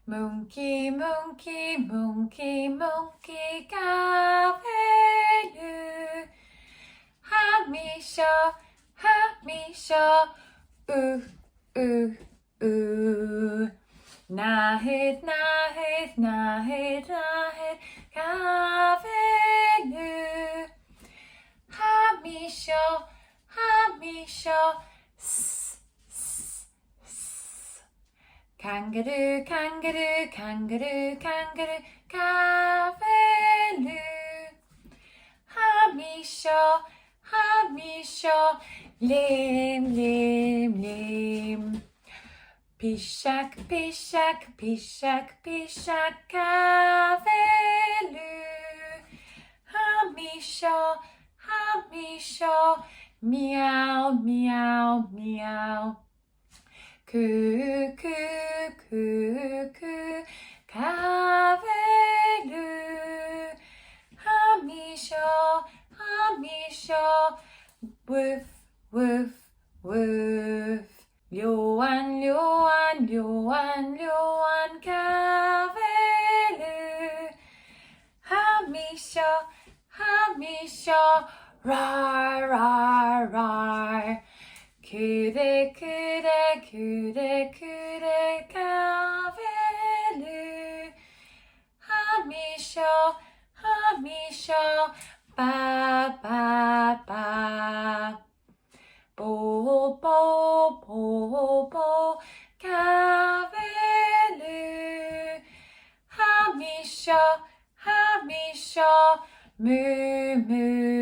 Monkey, monkey, monkey, monkey, 가벨루. 하미셔, 하미셔, 우. 나헷, 나헷, 나헷, 나헷, 가벨루. 하미셔, 하미셔, kangaroo, kangaroo, kangaroo, kangaroo, 가벨루. 하미셔, 하미셔, 림. 피샥, 피샥, 피샥, 피샥, 가벨루. 하미셔, 하미셔, 미야오, 미야오, 미야오. 그, 가벨루. 하미셔, 하미셔, woof, woof, woof. 료안, 료안, 료안, 료안, 가벨루. 하미셔, 하미셔, rar. 그래, 그래, 그래, 그래, 가벨루. 하미셔, 하미셔, 빠. 보보, 가벨루. 하미셔, 하미셔, 무.